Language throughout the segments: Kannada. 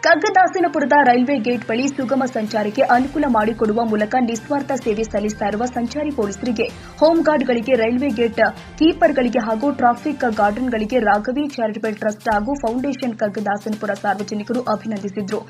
ಕಗ್ಗದಾಸನಪುರದ ರೈಲ್ವೆ ಗೇಟ್ ಬಳಿ ಸುಗಮ ಸಂಚಾರಕ್ಕೆ ಅನುಕೂಲ ಮಾಡಿಕೊಡುವ ಮೂಲಕ ನಿಸ್ವಾರ್ಥ ಸೇವೆ ಸಲ್ಲಿಸುತ್ತಾ ಇರುವ ಸಂಚಾರಿ ಪೊಲೀಸರಿಗೆ, ಹೋಮ್ ಗಾರ್ಡ್ಗಳಿಗೆ, ರೈಲ್ವೆ ಗೇಟ್ ಕೀಪರ್ಗಳಿಗೆ ಹಾಗೂ ಟ್ರಾಫಿಕ್ ಗಾರ್ಡನ್ಗಳಿಗೆ ರಾಘವಿ ಚಾರಿಟಬಲ್ ಟ್ರಸ್ಟ್ ಹಾಗೂ ಫೌಂಡೇಶನ್ ಕಗ್ಗದಾಸನಪುರ ಸಾರ್ವಜನಿಕರು ಅಭಿನಂದಿಸಿದರು.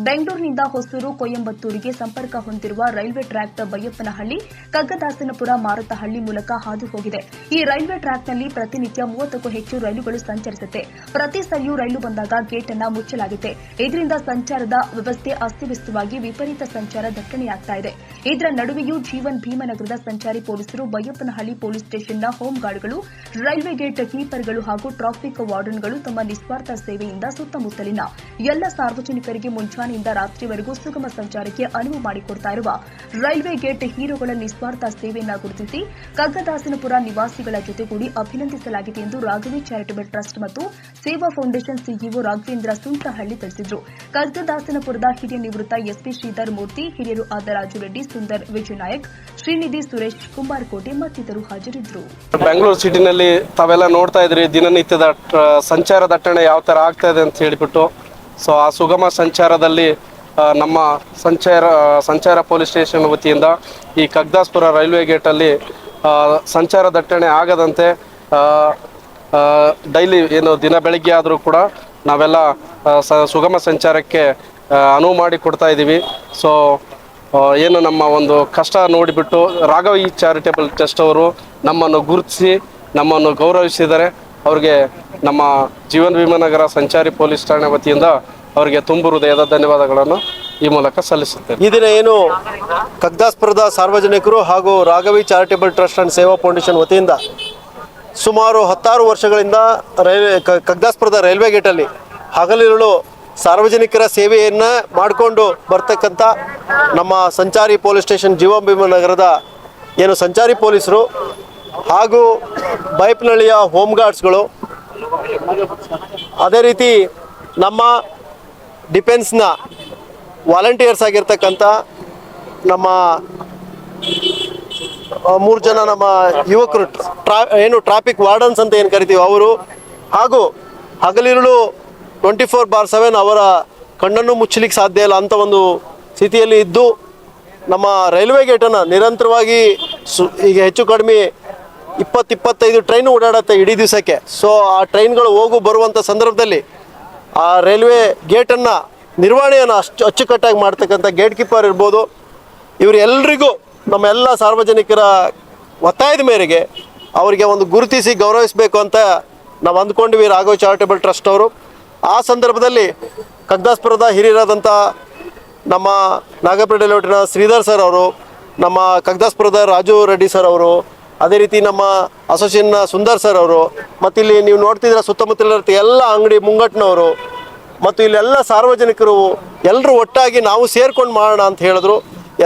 ಬೆಂಗಳೂರಿನಿಂದ ಹೊಸೂರು, ಕೊಯಂಬತ್ತೂರಿಗೆ ಸಂಪರ್ಕ ಹೊಂದಿರುವ ರೈಲ್ವೆ ಟ್ರ್ಯಾಕ್ ಬೈಯಪ್ಪನಹಳ್ಳಿ, ಕಗ್ಗದಾಸನಪುರ, ಮಾರತಹಳ್ಳಿ ಮೂಲಕ ಹಾದು ಹೋಗಿದೆ. ಈ ರೈಲ್ವೆ ಟ್ರ್ಯಾಕ್ನಲ್ಲಿ ಪ್ರತಿನಿತ್ಯ 30ಕ್ಕೂ ಹೆಚ್ಚು ರೈಲುಗಳು ಸಂಚರಿಸುತ್ತೆ. ಪ್ರತಿ ಸರಿಯೂ ರೈಲು ಬಂದಾಗ ಗೇಟ್ ಅನ್ನು ಮುಚ್ಚಲಾಗುತ್ತೆ. ಇದರಿಂದ ಸಂಚಾರದ ವ್ಯವಸ್ಥೆ ಅಸ್ತವ್ಯಸ್ತವಾಗಿ ವಿಪರೀತ ಸಂಚಾರ ದಟ್ಟಣೆಯಾಗ್ತಾ ಇದೆ. ಇದರ ನಡುವೆಯೂ ಜೀವನ್ ಭೀಮನಗರದ ಸಂಚಾರಿ ಪೊಲೀಸರು, ಬೈಯಪ್ಪನಹಳ್ಳಿ ಪೊಲೀಸ್ ಸ್ಟೇಷನ್ನ ಹೋಮ್ ಗಾರ್ಡ್ಗಳು, ರೈಲ್ವೆ ಗೇಟ್ ಕೀಪರ್ಗಳು ಹಾಗೂ ಟ್ರಾಫಿಕ್ ವಾರ್ಡನ್ಗಳು ತಮ್ಮ ನಿಸ್ವಾರ್ಥ ಸೇವೆಯಿಂದ ಸುತ್ತಮುತ್ತಲಿನ ಎಲ್ಲ ಸಾರ್ವಜನಿಕರಿಗೆ ಮುಂಜಾನೆಯಿಂದ ರಾತ್ರಿವರೆಗೂ ಸುಗಮ ಸಂಚಾರಕ್ಕೆ ಅನುವು ಮಾಡಿಕೊಡ್ತಾ ಇರುವ ರೈಲ್ವೆ ಗೇಟ್ ಹೀರೋಗಳ ನಿಸ್ವಾರ್ಥ ಸೇವೆಯನ್ನು ಗುರುತಿಸಿ ಕಗ್ಗದಾಸನಪುರ ನಿವಾಸಿಗಳ ಜೊತೆಗೂಡಿ ಅಭಿನಂದಿಸಲಾಗಿದೆ ಎಂದು ರಾಘವಿ ಚಾರಿಟಬಲ್ ಟ್ರಸ್ಟ್ ಮತ್ತು ಸೇವಾ ಫೌಂಡೇಶನ್ ಸಿಇಒ ರಾಘವೇಂದ್ರ ಸುಂಟಹಳ್ಳಿ ತಿಳಿಸಿದರು. ಕಗ್ಗದಾಸನಪುರದ ಹಿರಿಯ ನಿವೃತ್ತ ಎಸ್ಪಿ ಶ್ರೀಧರ್ ಮೂರ್ತಿ, ಹಿರಿಯರು ಆದ ರಾಜು ರೆಡ್ಡಿ, ಸುಂದರ್ ವಿಜಯನಾಯಕ್, ಶ್ರೀನಿಧಿ ಸುರೇಶ್, ಕುಂಬಾರಕೋಟೆ ಮತ್ತಿತರರು ಹಾಜರಿದ್ದರು. ಬೆಂಗಳೂರು ಸಿಟಿನಲ್ಲಿ ತಾವೆಲ್ಲ ನೋಡ್ತಾ ಇದ್ರಿ ದಿನನಿತ್ಯದ ಸಂಚಾರ ದಟ್ಟಣೆ ಯಾವ ತರ ಆಗ್ತಾ ಇದೆ ಅಂತ ಹೇಳಿಬಿಟ್ಟು. ಸೊ ಆ ಸುಗಮ ಸಂಚಾರದಲ್ಲಿ ನಮ್ಮ ಸಂಚಾರ ಪೊಲೀಸ್ ಸ್ಟೇಷನ್ ವತಿಯಿಂದ ಈ ಕಗ್ಗದಾಸಪುರ ರೈಲ್ವೆ ಗೇಟಲ್ಲಿ ಸಂಚಾರ ದಟ್ಟಣೆ ಆಗದಂತೆ ಡೈಲಿ ಏನು ದಿನ ಬೆಳಗ್ಗೆ ಆದರೂ ಕೂಡ ನಾವೆಲ್ಲ ಸುಗಮ ಸಂಚಾರಕ್ಕೆ ಅನುವು ಮಾಡಿ ಕೊಡ್ತಾ ಇದ್ದೀವಿ. ಸೊ ಏನು ನಮ್ಮ ಒಂದು ಕಷ್ಟ ನೋಡಿಬಿಟ್ಟು ರಾಘವಿ ಚಾರಿಟಬಲ್ ಟ್ರಸ್ಟ್ ಅವರು ನಮ್ಮನ್ನು ಗುರುತಿಸಿ ನಮ್ಮನ್ನು ಗೌರವಿಸಿದ್ದಾರೆ. ಅವರಿಗೆ ನಮ್ಮ ಜೀವನ್ ಭೀಮನಗರ ಸಂಚಾರಿ ಪೊಲೀಸ್ ಠಾಣೆ ವತಿಯಿಂದ ಅವರಿಗೆ ತುಂಬು ಹೃದಯದ ಧನ್ಯವಾದಗಳನ್ನು ಈ ಮೂಲಕ ಸಲ್ಲಿಸುತ್ತೇನೆ. ಈ ದಿನ ಏನು ಕಗ್ಗದಾಸಪುರದ ಸಾರ್ವಜನಿಕರು ಹಾಗೂ ರಾಘವಿ ಚಾರಿಟಬಲ್ ಟ್ರಸ್ಟ್ ಅಂಡ್ ಸೇವಾ ಫೌಂಡೇಶನ್ ವತಿಯಿಂದ ಸುಮಾರು 16 ವರ್ಷಗಳಿಂದ ಕಗ್ಗದಾಸಪುರದ ರೈಲ್ವೆ ಗೇಟಲ್ಲಿ ಹಗಲಿರುಳು ಸಾರ್ವಜನಿಕರ ಸೇವೆಯನ್ನು ಮಾಡಿಕೊಂಡು ಬರ್ತಕ್ಕಂಥ ನಮ್ಮ ಸಂಚಾರಿ ಪೊಲೀಸ್ ಸ್ಟೇಷನ್ ಜೀವನ್ ಭೀಮನಗರದ ಏನು ಸಂಚಾರಿ ಪೊಲೀಸರು ಹಾಗೂ ಬೈಯಪ್ಪನಹಳ್ಳಿಯ ಹೋಮ್ ಗಾರ್ಡ್ಸ್ಗಳು, ಅದೇ ರೀತಿ ನಮ್ಮ ಡಿಫೆನ್ಸ್ನ ವಾಲಂಟಿಯರ್ಸ್ ಆಗಿರ್ತಕ್ಕಂಥ ನಮ್ಮ 3 ಜನ ನಮ್ಮ ಯುವಕರು, ಟ್ರಾಫಿಕ್ ವಾರ್ಡನ್ಸ್ ಅಂತ ಏನು ಕರಿತೀವಿ ಅವರು, ಹಾಗೂ ಹಗಲಿರುಳು 24/7 ಅವರ ಕಣ್ಣನ್ನು ಮುಚ್ಚಲಿಕ್ಕೆ ಸಾಧ್ಯ ಇಲ್ಲ ಅಂಥ ಒಂದು ಸ್ಥಿತಿಯಲ್ಲಿ ಇದ್ದು ನಮ್ಮ ರೈಲ್ವೆ ಗೇಟನ್ನು ನಿರಂತರವಾಗಿ ಈಗ ಹೆಚ್ಚು ಕಡಿಮೆ 20-25 ಟ್ರೈನು ಓಡಾಡುತ್ತೆ ಇಡೀ ದಿವಸಕ್ಕೆ. ಸೊ ಆ ಟ್ರೈನ್ಗಳು ಹೋಗು ಬರುವಂಥ ಸಂದರ್ಭದಲ್ಲಿ ಆ ರೈಲ್ವೆ ಗೇಟನ್ನು ನಿರ್ವಹಣೆಯನ್ನು ಅಚ್ಚುಕಟ್ಟಾಗಿ ಮಾಡ್ತಕ್ಕಂಥ ಗೇಟ್ ಕೀಪರ್ ಇರ್ಬೋದು, ಇವರೆಲ್ಲರಿಗೂ ನಮ್ಮ ಎಲ್ಲ ಸಾರ್ವಜನಿಕರ ಒತ್ತಾಯದ ಮೇರೆಗೆ ಅವರಿಗೆ ಒಂದು ಗುರುತಿಸಿ ಗೌರವಿಸಬೇಕು ಅಂತ ನಾವು ಅಂದ್ಕೊಂಡಿವಿ ರಾಘವಿ ಚಾರಿಟಬಲ್ ಟ್ರಸ್ಟ್ ಅವರು. ಆ ಸಂದರ್ಭದಲ್ಲಿ ಕಗ್ಗದಾಸಪುರದ ಹಿರಿಯರಾದಂಥ ನಮ್ಮ ನಾಗಪೇಟೆ ಲೇಔಟಿನ ಶ್ರೀಧರ್ ಸರ್ ಅವರು, ನಮ್ಮ ಕಗ್ಗದಾಸಪುರದ ರಾಜು ರೆಡ್ಡಿ ಸರ್ ಅವರು, ಅದೇ ರೀತಿ ನಮ್ಮ ಅಸೋಸಿಯೇಷನ್ನ ಸುಂದರ್ ಸರ್ ಅವರು, ಮತ್ತು ಇಲ್ಲಿ ನೀವು ನೋಡ್ತಿದ್ರೆ ಸುತ್ತಮುತ್ತಲ ಎಲ್ಲ ಅಂಗಡಿ ಮುಂಗಟ್ಟಿನವರು ಮತ್ತು ಇಲ್ಲೆಲ್ಲ ಸಾರ್ವಜನಿಕರು ಎಲ್ಲರೂ ಒಟ್ಟಾಗಿ ನಾವು ಸೇರ್ಕೊಂಡು ಮಾಡೋಣ ಅಂತ ಹೇಳಿದ್ರು.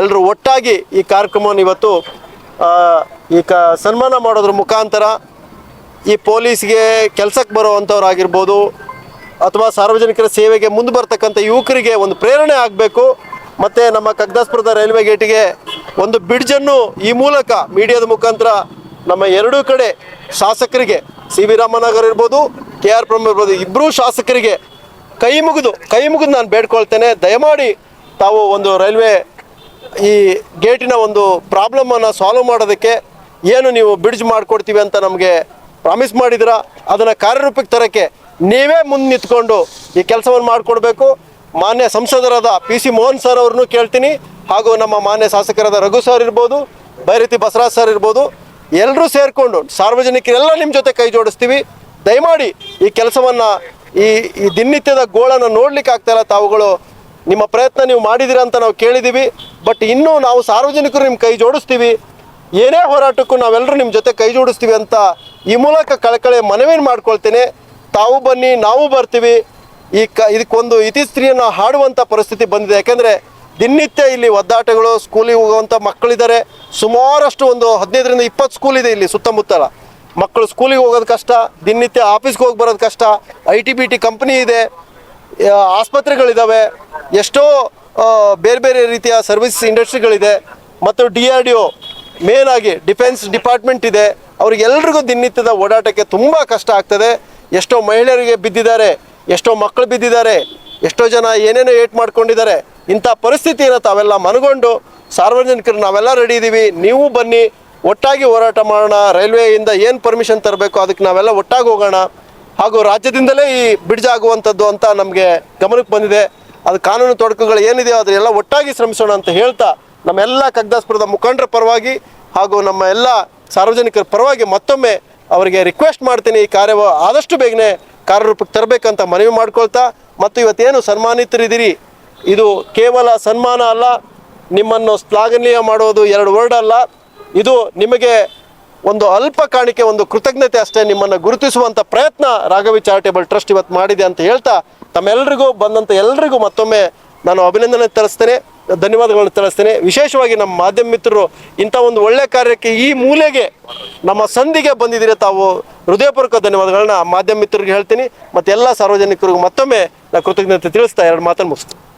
ಎಲ್ಲರೂ ಒಟ್ಟಾಗಿ ಈ ಕಾರ್ಯಕ್ರಮವನ್ನು ಇವತ್ತು ಸನ್ಮಾನ ಮಾಡೋದ್ರ ಮುಖಾಂತರ ಈ ಪೊಲೀಸ್ಗೆ ಕೆಲಸಕ್ಕೆ ಬರುವಂಥವ್ರಾಗಿರ್ಬೋದು ಅಥವಾ ಸಾರ್ವಜನಿಕರ ಸೇವೆಗೆ ಮುಂದೆ ಬರ್ತಕ್ಕಂಥ ಯುವಕರಿಗೆ ಒಂದು ಪ್ರೇರಣೆ ಆಗಬೇಕು. ಮತ್ತು ನಮ್ಮ ಕಗ್ಗದಾಸಪುರದ ರೈಲ್ವೆ ಗೇಟಿಗೆ ಒಂದು ಬ್ರಿಡ್ಜನ್ನು ಈ ಮೂಲಕ ಮೀಡಿಯಾದ ಮುಖಾಂತರ ನಮ್ಮ ಎರಡೂ ಕಡೆ ಶಾಸಕರಿಗೆ, ಸಿ ವಿ ರಾಮನಗರ್ ಇರ್ಬೋದು, ಕೆ ಆರ್ ಪುರಂ ಇರ್ಬೋದು, ಇಬ್ಬರೂ ಶಾಸಕರಿಗೆ ಕೈ ಮುಗಿದು ನಾನು ಬೇಡ್ಕೊಳ್ತೇನೆ, ದಯಮಾಡಿ ತಾವು ಒಂದು ರೈಲ್ವೆ ಈ ಗೇಟಿನ ಒಂದು ಪ್ರಾಬ್ಲಮನ್ನು ಸಾಲ್ವ್ ಮಾಡೋದಕ್ಕೆ ಏನು ನೀವು ಬ್ರಿಡ್ಜ್ ಮಾಡಿಕೊಡ್ತೀವಿ ಅಂತ ನಮಗೆ ಪ್ರಾಮಿಸ್ ಮಾಡಿದ್ದೀರಾ, ಅದನ್ನು ಕಾರ್ಯರೂಪಕ್ಕೆ ತರೋಕ್ಕೆ ನೀವೇ ಮುಂದೆ ನಿಂತ್ಕೊಂಡು ಈ ಕೆಲಸವನ್ನು ಮಾಡಿಕೊಡ್ಬೇಕು. ಮಾನ್ಯ ಸಂಸದರಾದ PC ಮೋಹನ್ ಸರ್ ಅವ್ರನ್ನೂ ಕೇಳ್ತೀನಿ, ಹಾಗೂ ನಮ್ಮ ಮಾನ್ಯ ಶಾಸಕರಾದ ರಘು ಸರ್ ಇರ್ಬೋದು, ಬೈರತಿ ಬಸವರಾಜ್ ಸರ್ ಇರ್ಬೋದು, ಎಲ್ಲರೂ ಸೇರಿಕೊಂಡು ಸಾರ್ವಜನಿಕರೆಲ್ಲ ನಿಮ್ಮ ಜೊತೆ ಕೈ ಜೋಡಿಸ್ತೀವಿ. ದಯಮಾಡಿ ಈ ಕೆಲಸವನ್ನು ಈ ದಿನನಿತ್ಯದ ಗೋಳನ್ನು ನೋಡ್ಲಿಕ್ಕೆ ಆಗ್ತಾಯಿಲ್ಲ. ತಾವುಗಳು ನಿಮ್ಮ ಪ್ರಯತ್ನ ನೀವು ಮಾಡಿದ್ದೀರಾ ಅಂತ ನಾವು ಕೇಳಿದ್ದೀವಿ. ಬಟ್ ಇನ್ನೂ ನಾವು ಸಾರ್ವಜನಿಕರು ನಿಮ್ಮ ಕೈ ಜೋಡಿಸ್ತೀವಿ, ಏನೇ ಹೋರಾಟಕ್ಕೂ ನಾವೆಲ್ಲರೂ ನಿಮ್ಮ ಜೊತೆ ಕೈ ಜೋಡಿಸ್ತೀವಿ ಅಂತ ಈ ಮೂಲಕ ಕಳಕಳಿ ಮನವಿಯನ್ನು ಮಾಡ್ಕೊಳ್ತೇನೆ. ತಾವು ಬನ್ನಿ, ನಾವು ಬರ್ತೀವಿ. ಇದಕ್ಕೊಂದು ಇತಿಶ್ರೀಯನ್ನು ಹಾಡುವಂಥ ಪರಿಸ್ಥಿತಿ ಬಂದಿದೆ. ಯಾಕೆಂದರೆ ದಿನನಿತ್ಯ ಇಲ್ಲಿ ಒದ್ದಾಟಗಳು, ಸ್ಕೂಲಿಗೆ ಹೋಗುವಂಥ ಮಕ್ಕಳಿದ್ದಾರೆ. ಸುಮಾರಷ್ಟು ಒಂದು 15ರಿಂದ 20 ಸ್ಕೂಲ್ ಇದೆ ಇಲ್ಲಿ ಸುತ್ತಮುತ್ತಲ. ಮಕ್ಕಳು ಸ್ಕೂಲಿಗೆ ಹೋಗೋದು ಕಷ್ಟ, ದಿನನಿತ್ಯ ಆಫೀಸ್ಗೆ ಹೋಗಿ ಬರೋದು ಕಷ್ಟ. IT-BT ಕಂಪ್ನಿ ಇದೆ, ಆಸ್ಪತ್ರೆಗಳಿದ್ದಾವೆ, ಎಷ್ಟೋ ಬೇರೆ ಬೇರೆ ರೀತಿಯ ಸರ್ವಿಸ್ ಇಂಡಸ್ಟ್ರಿಗಳಿದೆ, ಮತ್ತು DRDO ಮೇನ್ ಆಗಿ ಡಿಫೆನ್ಸ್ ಡಿಪಾರ್ಟ್ಮೆಂಟ್ ಇದೆ. ಅವರಿಗೆಲ್ಲರಿಗೂ ದಿನನಿತ್ಯದ ಓಡಾಟಕ್ಕೆ ತುಂಬ ಕಷ್ಟ ಆಗ್ತದೆ. ಎಷ್ಟೋ ಮಹಿಳೆಯರಿಗೆ ಬಿದ್ದಿದ್ದಾರೆ, ಎಷ್ಟೋ ಮಕ್ಕಳು ಬಿದ್ದಿದ್ದಾರೆ. ಎಷ್ಟೋ ಜನ ಏನೇನೋ ಏಟ್ ಮಾಡ್ಕೊಂಡಿದ್ದಾರೆ. ಇಂಥ ಪರಿಸ್ಥಿತಿಯನ್ನು ತಾವೆಲ್ಲ ಮನಗೊಂಡು ಸಾರ್ವಜನಿಕರು ನಾವೆಲ್ಲ ರೆಡಿ ಇದ್ದೀವಿ, ನೀವು ಬನ್ನಿ, ಒಟ್ಟಾಗಿ ಹೋರಾಟ ಮಾಡೋಣ. ರೈಲ್ವೆಯಿಂದ ಏನು ಪರ್ಮಿಷನ್ ತರಬೇಕು ಅದಕ್ಕೆ ನಾವೆಲ್ಲ ಒಟ್ಟಾಗಿ ಹೋಗೋಣ. ಹಾಗೂ ರಾಜ್ಯದಿಂದಲೇ ಈ ಬ್ರಿಡ್ಜ್ ಆಗುವಂಥದ್ದು ಅಂತ ನಮಗೆ ಗಮನಕ್ಕೆ ಬಂದಿದೆ. ಅದು ಕಾನೂನು ತೊಡಕುಗಳು ಏನಿದೆಯೋ ಅದನ್ನೆಲ್ಲ ಒಟ್ಟಾಗಿ ಶ್ರಮಿಸೋಣ ಅಂತ ಹೇಳ್ತಾ ನಮ್ಮೆಲ್ಲ ಕಗ್ದಾಸ್ಪುರದ ಮುಖಂಡರ ಪರವಾಗಿ ಹಾಗೂ ನಮ್ಮ ಎಲ್ಲ ಸಾರ್ವಜನಿಕರ ಪರವಾಗಿ ಮತ್ತೊಮ್ಮೆ ಅವರಿಗೆ ರಿಕ್ವೆಸ್ಟ್ ಮಾಡ್ತೀನಿ, ಈ ಕಾರ್ಯ ಆದಷ್ಟು ಬೇಗನೆ ಕಾರ್ಯರೂಪಕ್ಕೆ ತರಬೇಕಂತ ಮನವಿ ಮಾಡ್ಕೊಳ್ತಾ, ಮತ್ತು ಇವತ್ತೇನು ಸನ್ಮಾನಿತರಿದ್ದೀರಿ, ಇದು ಕೇವಲ ಸನ್ಮಾನ ಅಲ್ಲ, ನಿಮ್ಮನ್ನು ಶ್ಲಾಘನೀಯ ಮಾಡೋದು 2 ವರ್ಡ್ ಅಲ್ಲ, ಇದು ನಿಮಗೆ ಒಂದು ಅಲ್ಪ ಕಾಣಿಕೆ, ಒಂದು ಕೃತಜ್ಞತೆ ಅಷ್ಟೇ. ನಿಮ್ಮನ್ನು ಗುರುತಿಸುವಂಥ ಪ್ರಯತ್ನ ರಾಘವಿ ಚಾರಿಟೇಬಲ್ ಟ್ರಸ್ಟ್ ಇವತ್ತು ಮಾಡಿದೆ ಅಂತ ಹೇಳ್ತಾ ತಮ್ಮೆಲ್ಲರಿಗೂ ಬಂದಂಥ ಎಲ್ರಿಗೂ ಮತ್ತೊಮ್ಮೆ ನಾನು ಅಭಿನಂದನೆ ತಿಳಿಸ್ತೇನೆ, ಧನ್ಯವಾದಗಳನ್ನು ತಿಳಿಸ್ತೇನೆ. ವಿಶೇಷವಾಗಿ ನಮ್ಮ ಮಾಧ್ಯಮ ಮಿತ್ರರು ಇಂಥ ಒಂದು ಒಳ್ಳೆಯ ಕಾರ್ಯಕ್ಕೆ ಈ ಮೂಲೆಗೆ ನಮ್ಮ ಸಂಧಿಗೆ ಬಂದಿದ್ದೀರಿ, ತಾವು ಹೃದಯಪೂರ್ವಕ ಧನ್ಯವಾದಗಳನ್ನ ಮಾಧ್ಯಮ ಮಿತ್ರರಿಗೆ ಹೇಳ್ತೀನಿ. ಮತ್ತು ಎಲ್ಲ ಸಾರ್ವಜನಿಕರಿಗೂ ಮತ್ತೊಮ್ಮೆ ನಾನು ಕೃತಜ್ಞತೆ ತಿಳಿಸ್ತಾ 2 ಮಾತನ್ನು ಮುಗಿಸ್ತೀನಿ.